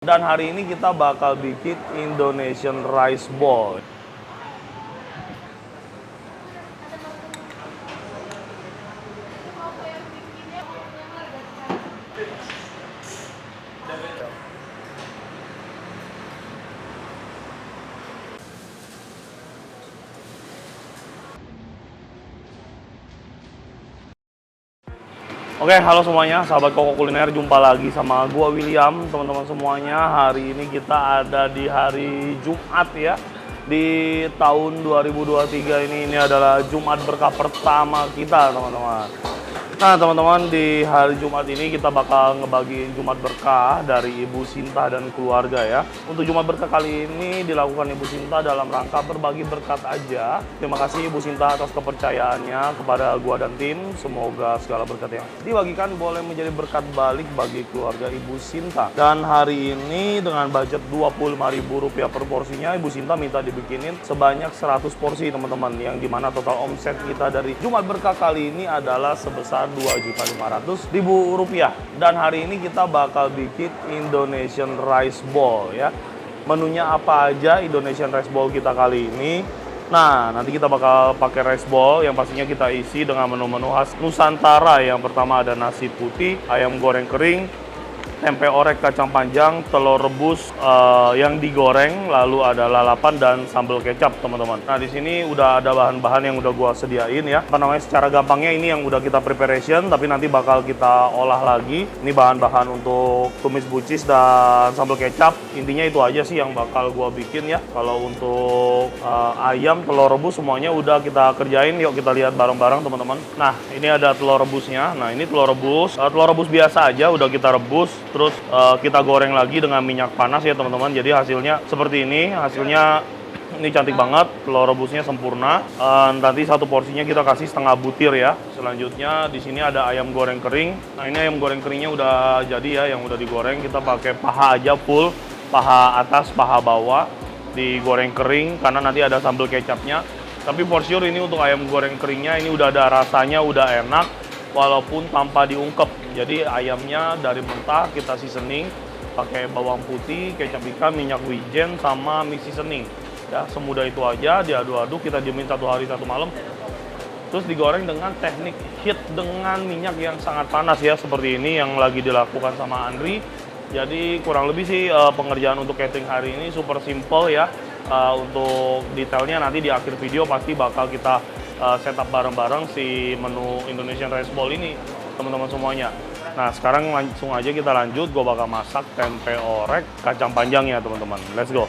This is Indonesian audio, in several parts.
Dan hari ini kita bakal bikin Indonesian rice ball. Oke, halo semuanya, sahabat Koko Kuliner, jumpa lagi sama gua William, teman-teman semuanya. Hari ini kita ada di hari Jumat ya. Di tahun 2023 ini adalah Jumat berkah pertama kita, teman-teman. Nah, teman-teman, di hari Jumat ini kita bakal ngebagiin Jumat berkah dari Ibu Sinta dan keluarga ya. Untuk Jumat berkah kali ini dilakukan Ibu Sinta dalam rangka berbagi berkat aja. Terima kasih Ibu Sinta atas kepercayaannya kepada gua dan tim. Semoga segala berkat yang dibagikan boleh menjadi berkat balik bagi keluarga Ibu Sinta. Dan hari ini dengan budget Rp25.000 per porsinya, Ibu Sinta minta dibikinin sebanyak 100 porsi, teman-teman. Yang dimana total omset kita dari Jumat berkah kali ini adalah sebesar Rp2.500.000. Dan hari ini kita bakal bikin Indonesian rice ball ya. Menunya apa aja Indonesian rice ball kita kali ini? Nah, nanti kita bakal pakai rice ball yang pastinya kita isi dengan menu-menu khas Nusantara. Yang pertama ada nasi putih, ayam goreng kering, tempe orek kacang panjang, telur rebus yang digoreng, lalu ada lalapan dan sambal kecap, teman-teman. Nah, di sini udah ada bahan-bahan yang udah gua sediain ya. Apa namanya, secara gampangnya ini yang udah kita preparation, tapi nanti bakal kita olah lagi. Ini bahan-bahan untuk tumis buncis dan sambal kecap. Intinya itu aja sih yang bakal gua bikin ya. Kalau untuk ayam, telur rebus semuanya udah kita kerjain. Yuk kita lihat bareng-bareng, teman-teman. Nah, ini ada telur rebusnya. Nah, ini telur rebus biasa aja, udah kita rebus. Terus kita goreng lagi dengan minyak panas ya, teman-teman. Jadi hasilnya seperti ini. Hasilnya ini cantik banget, telur rebusnya sempurna. Nanti satu porsinya kita kasih setengah butir ya. Selanjutnya di sini ada ayam goreng kering. Nah, ini ayam goreng keringnya udah jadi ya, yang udah digoreng. Kita pakai paha aja full, paha atas, paha bawah digoreng kering karena nanti ada sambal kecapnya. Tapi for sure ini untuk ayam goreng keringnya ini udah ada rasanya, udah enak walaupun tanpa diungkep. Jadi ayamnya dari mentah kita seasoning pakai bawang putih, kecap ikan, minyak wijen sama mix seasoning. Ya, semudah itu aja, diaduk-aduk, kita diemin 1 hari 1 malam. Terus digoreng dengan teknik heat dengan minyak yang sangat panas ya, seperti ini yang lagi dilakukan sama Andri. Jadi kurang lebih sih pengerjaan untuk catering hari ini super simple ya. Untuk detailnya nanti di akhir video pasti bakal kita setup bareng-bareng si menu Indonesian rice ball ini, teman-teman semuanya. Nah, sekarang langsung aja kita lanjut. Gue bakal masak tempe orek kacang panjang ya, teman-teman. Let's go.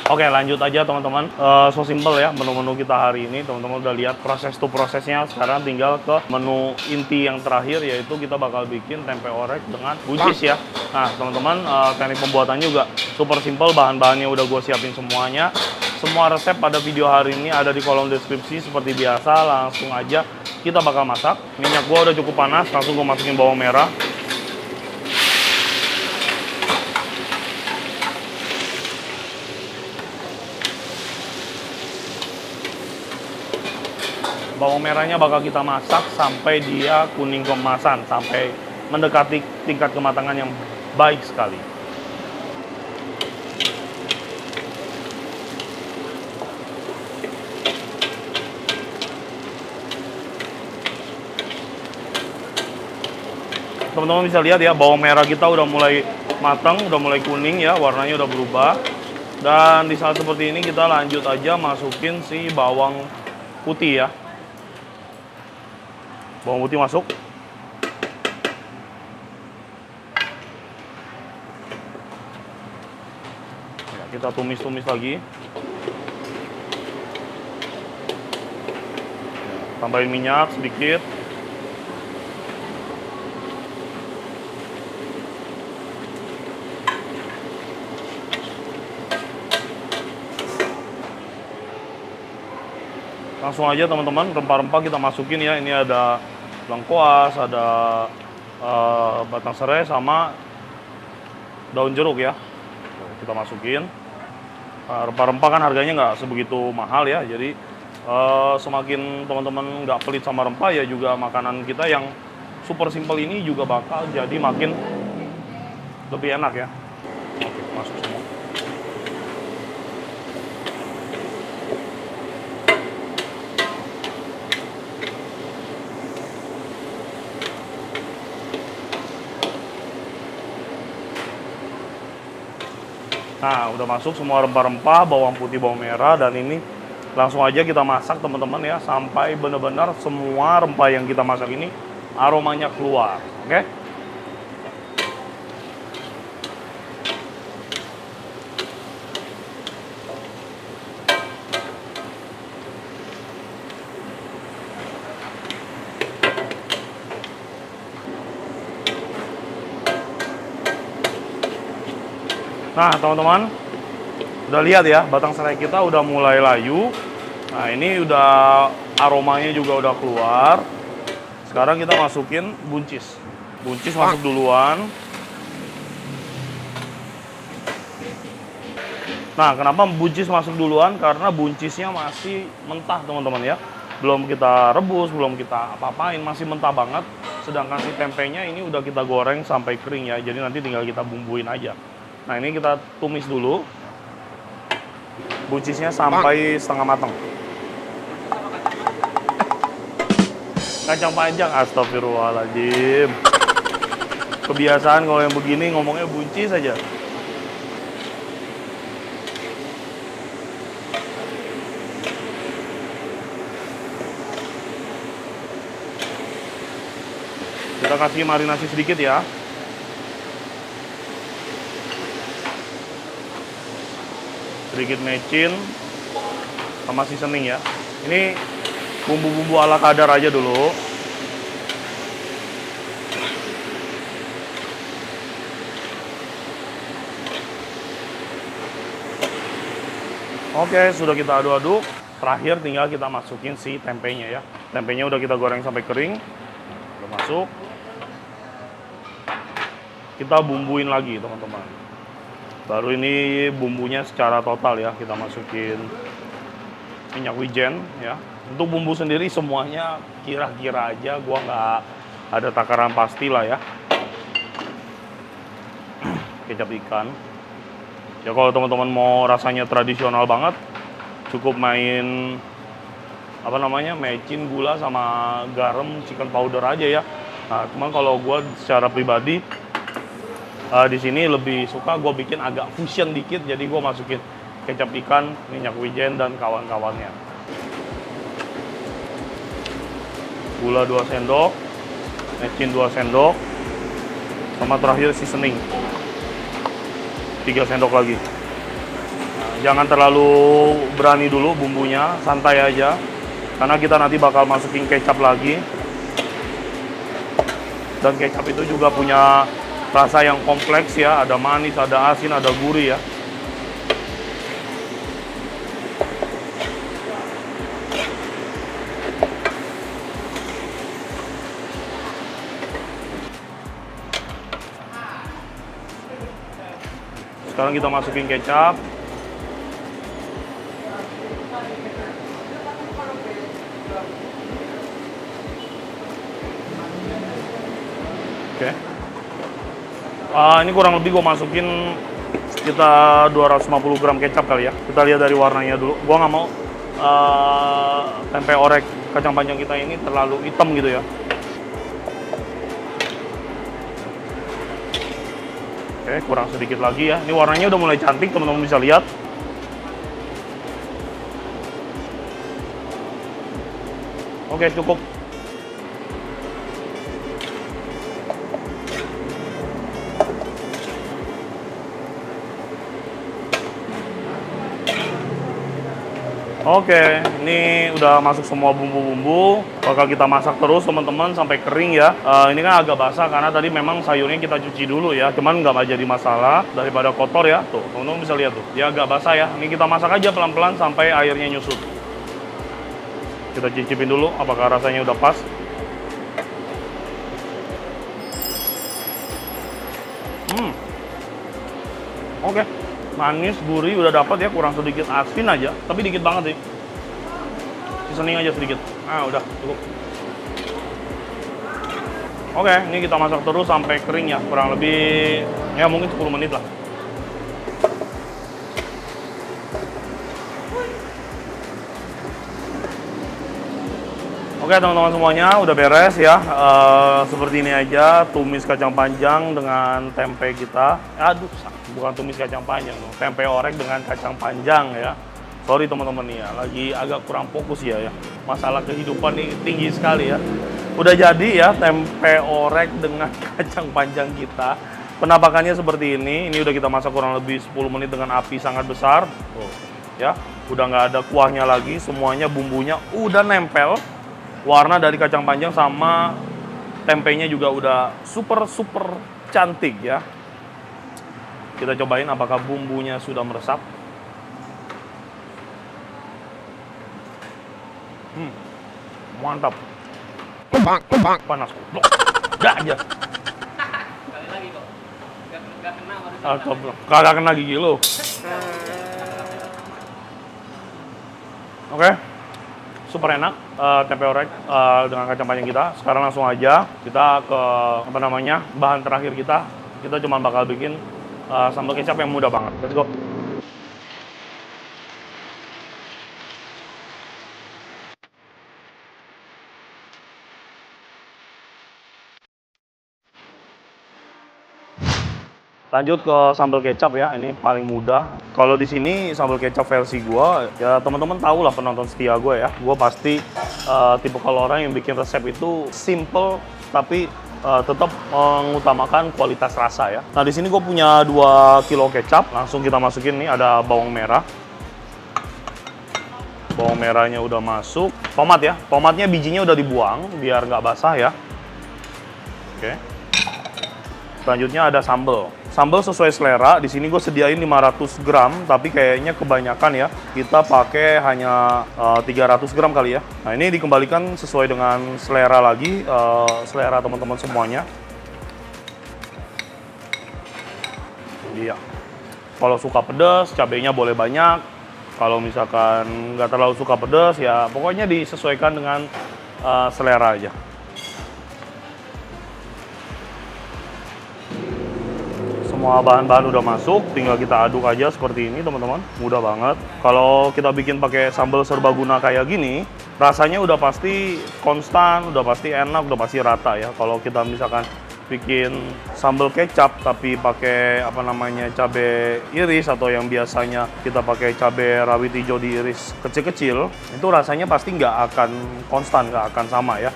Oke, lanjut aja teman-teman. So simple ya menu-menu kita hari ini. Teman-teman udah lihat proses to prosesnya. Sekarang tinggal ke menu inti yang terakhir, yaitu kita bakal bikin tempe orek dengan buncis ya. Nah, teman-teman, teknik pembuatannya juga super simple. Bahan-bahannya udah gue siapin semuanya. Semua resep pada video hari ini ada di kolom deskripsi seperti biasa. Langsung aja kita bakal masak. Minyak gue udah cukup panas. Langsung gue masukin bawang merah. Bawang merahnya bakal kita masak sampai dia kuning keemasan, sampai mendekati tingkat kematangan yang baik sekali. Teman-teman bisa lihat ya, bawang merah kita udah mulai matang, udah mulai kuning ya, warnanya udah berubah. Dan di saat seperti ini kita lanjut aja masukin si bawang putih ya. Bawang putih masuk. Ya, kita tumis-tumis lagi. Tambahin minyak sedikit. Langsung aja teman-teman, rempah-rempah kita masukin ya. Ini ada lengkuas, ada batang serai sama daun jeruk ya. Kita masukin. Rempah-rempah kan harganya nggak sebegitu mahal ya. Jadi semakin teman-teman nggak pelit sama rempah ya, juga makanan kita yang super simple ini juga bakal jadi makin lebih enak ya. Oke, masuk semua. Nah, udah masuk semua rempah-rempah, bawang putih, bawang merah, dan ini langsung aja kita masak teman-teman ya, sampai benar-benar semua rempah yang kita masak ini aromanya keluar, oke? Nah, teman-teman, udah lihat ya, batang serai kita udah mulai layu. Nah, ini udah aromanya juga udah keluar. Sekarang kita masukin buncis. Buncis masuk duluan. Nah, kenapa buncis masuk duluan? Karena buncisnya masih mentah, teman-teman ya. Belum kita rebus, belum kita apa-apain, masih mentah banget. Sedangkan si tempenya ini udah kita goreng sampai kering ya. Jadi nanti tinggal kita bumbuin aja. Nah, ini kita tumis dulu. Buncisnya sampai setengah matang. Kacang panjang, astagfirullahaladzim. Kebiasaan kalau yang begini ngomongnya buncis aja. Kita kasih marinasi sedikit ya. Sedikit mecin sama seasoning ya. Ini bumbu-bumbu ala kadar aja dulu. Oke, sudah kita aduk-aduk. Terakhir tinggal kita masukin si tempenya ya. Tempenya udah kita goreng sampai kering. Udah masuk. Kita bumbuin lagi teman-teman. Baru ini bumbunya secara total ya, kita masukin minyak wijen ya. Untuk bumbu sendiri semuanya kira-kira aja, gua nggak ada takaran pasti lah ya. Kecap ikan. Ya kalau teman-teman mau rasanya tradisional banget, cukup main apa namanya, mecin, gula sama garam, chicken powder aja ya. Nah, cuman kalau gua secara pribadi di sini lebih suka gue bikin agak fusion dikit, jadi gue masukin kecap ikan, minyak wijen, dan kawan-kawannya. Gula 2 sendok, mecin 2 sendok, sama terakhir seasoning 3 sendok lagi. Nah, jangan terlalu berani dulu bumbunya, santai aja, karena kita nanti bakal masukin kecap lagi. Dan kecap itu juga punya rasa yang kompleks ya, ada manis, ada asin, ada gurih ya. Sekarang kita masukin kecap. Oke. Ini kurang lebih gue masukin sekitar 250 gram kecap kali ya. Kita lihat dari warnanya dulu. Gue nggak mau tempe orek kacang panjang kita ini terlalu hitam gitu ya. Oke, kurang sedikit lagi ya. Ini warnanya udah mulai cantik, teman-teman bisa lihat. Oke, cukup. Oke, ini udah masuk semua bumbu-bumbu. Bakal kita masak terus teman-teman sampai kering ya. Ini kan agak basah karena tadi memang sayurnya kita cuci dulu ya. Cuman nggak jadi masalah daripada kotor ya. Tuh, teman-teman bisa lihat tuh. Dia agak basah ya. Ini kita masak aja pelan-pelan sampai airnya nyusut. Kita cicipin dulu apakah rasanya udah pas. Oke. Manis, gurih udah dapat ya, kurang sedikit asin aja, tapi dikit banget sih. Seasoning aja sedikit. Udah cukup. Oke, ini kita masak terus sampai kering ya, kurang lebih ya mungkin 10 menit lah. Oke teman-teman semuanya, udah beres ya. Seperti ini aja, tumis kacang panjang dengan tempe kita. Aduh, bukan tumis kacang panjang, tempe orek dengan kacang panjang ya. Sorry teman-teman nih ya, lagi agak kurang fokus ya. Masalah kehidupan nih tinggi sekali ya. Udah jadi ya tempe orek dengan kacang panjang kita. Penampakannya seperti ini udah kita masak kurang lebih 10 menit dengan api sangat besar. Tuh, ya, udah nggak ada kuahnya lagi, semuanya bumbunya udah nempel. Warna dari kacang panjang sama tempenya juga udah super cantik ya. Kita cobain apakah bumbunya sudah meresap. Mantap. Panas. Udah aja. Kali lagi kok. Gak kena. Kagak kena gigi lo. Oke. Super enak tempe orek dengan kacang panjang kita. Sekarang langsung aja kita ke bahan terakhir kita. Kita cuma bakal bikin sambal kecap yang mudah banget. Let's go. Lanjut ke sambal kecap ya, ini paling mudah. Kalau di sini sambal kecap versi gua, ya teman-teman tahu lah penonton setia gue ya. Gua pasti tipe kalau orang yang bikin resep itu simple tapi tetap mengutamakan kualitas rasa ya. Nah di sini gue punya 2 kilo kecap, langsung kita masukin nih ada bawang merah. Bawang merahnya udah masuk. Tomat ya, tomatnya bijinya udah dibuang biar nggak basah ya. Oke. Selanjutnya ada sambal. Sambal sesuai selera. Di sini gue sediain 500 gram, tapi kayaknya kebanyakan ya. Kita pakai hanya 300 gram kali ya. Nah ini dikembalikan sesuai dengan selera lagi, selera teman-teman semuanya. Iya. Kalau suka pedas, cabenya boleh banyak. Kalau misalkan nggak terlalu suka pedas, ya pokoknya disesuaikan dengan selera aja. Semua bahan-bahan udah masuk, tinggal kita aduk aja seperti ini teman-teman. Mudah banget. Kalau kita bikin pakai sambal serbaguna kayak gini, rasanya udah pasti konstan, udah pasti enak, udah pasti rata ya. Kalau kita misalkan bikin sambal kecap tapi pakai cabai iris atau yang biasanya kita pakai cabai rawit hijau diiris kecil-kecil, itu rasanya pasti nggak akan konstan, nggak akan sama ya.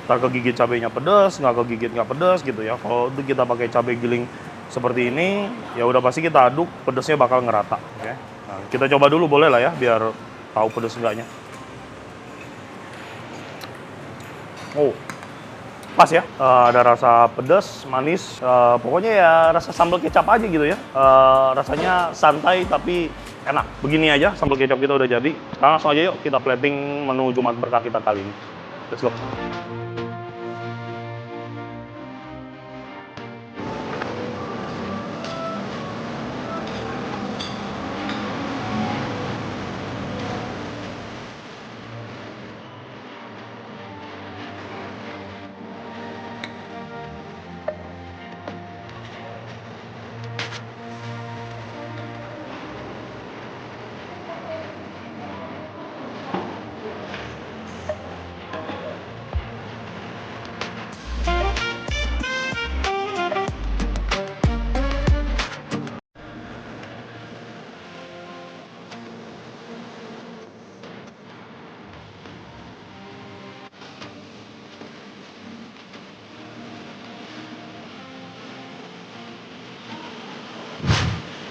Ntar kegigit cabainya pedas, nggak kegigit nggak pedas gitu ya. Kalau itu kita pakai cabai giling seperti ini, ya udah pasti kita aduk, pedasnya bakal ngerata. Oke. Nah, kita coba dulu boleh lah ya, biar tahu pedas enggaknya. Oh, pas ya. Ada rasa pedas, manis. Pokoknya ya rasa sambal kecap aja gitu ya. Rasanya santai tapi enak. Begini aja sambal kecap kita udah jadi. Sekarang langsung aja yuk kita plating menu Jumat Berkah kita kali ini. Let's go.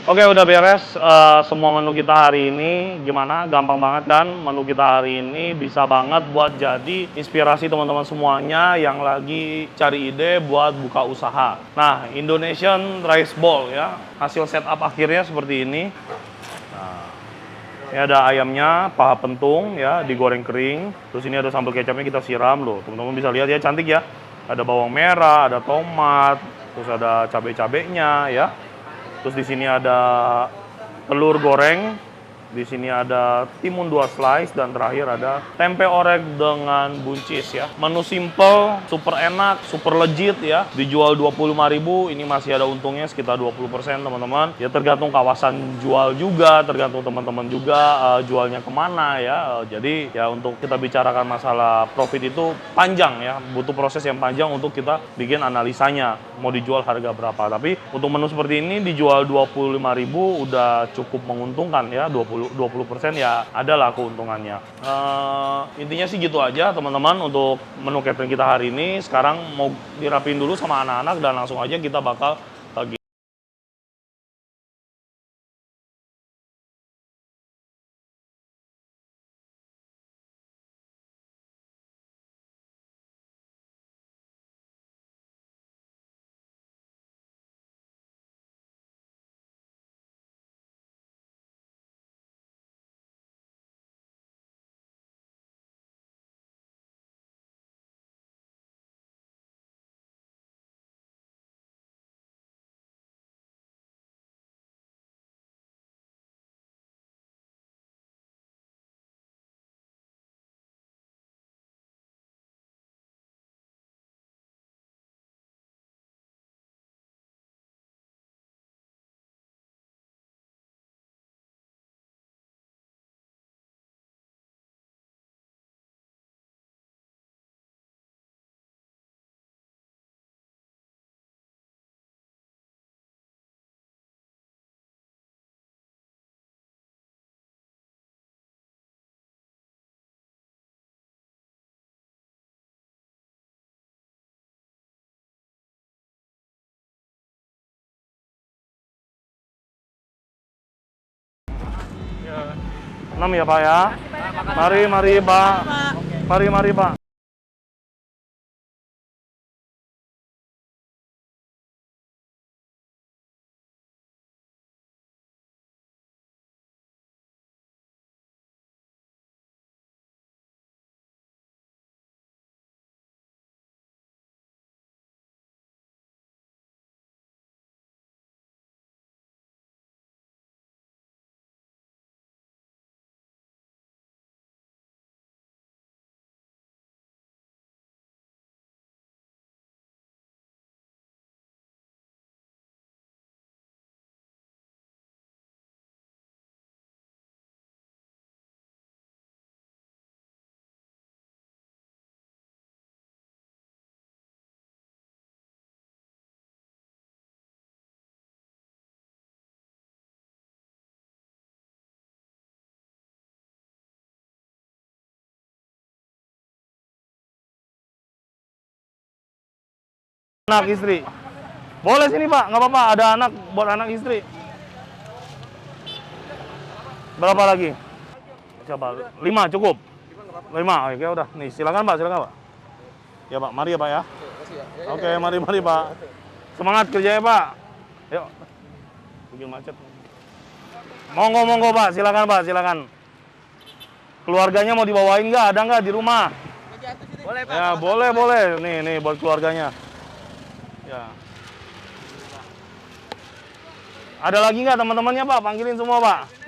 Oke, udah beres semua menu kita hari ini. Gimana? Gampang banget kan? Menu kita hari ini bisa banget buat jadi inspirasi teman-teman semuanya yang lagi cari ide buat buka usaha. Nah, Indonesian Rice Bowl ya. Hasil setup akhirnya seperti ini. Nah, ini ada ayamnya, paha pentung ya, digoreng kering. Terus ini ada sambal kecapnya kita siram loh. Teman-teman bisa lihat ya, cantik ya. Ada bawang merah, ada tomat, terus ada cabai-cabainya ya. Terus di sini ada telur goreng, di sini ada timun 2 slice, dan terakhir ada tempe orek dengan buncis ya. Menu simple, super enak, super legit ya. Dijual 25.000, ini masih ada untungnya sekitar 20% teman-teman. Ya tergantung kawasan jual juga, tergantung teman-teman juga jualnya kemana ya. Jadi ya untuk kita bicarakan masalah profit itu panjang ya, butuh proses yang panjang untuk kita bikin analisanya mau dijual harga berapa. Tapi untuk menu seperti ini dijual 25.000 udah cukup menguntungkan ya. 20% ya adalah keuntungannya. Intinya sih gitu aja teman-teman untuk menu catering kita hari ini. Sekarang mau dirapiin dulu sama anak-anak dan langsung aja kita bakal bagi. Ya. 6 ya Pak ya. Mari Pak. Mari Pak. Anak istri. Boleh sini Pak, nggak apa-apa. Ada anak buat anak istri. Berapa lagi? Siapa? 5 cukup. 5, oke udah. Nih silakan Pak, silakan Pak. Ya Pak, mari ya Pak ya. Oke, mari Pak. Semangat kerjanya Pak. Yuk. Bikin macet. Monggo Pak, silakan. Keluarganya mau dibawain nggak? Ada nggak di rumah? Boleh Pak. Ya boleh. Nih buat keluarganya. Ya. Ada lagi nggak teman-temannya Pak? Panggilin semua Pak.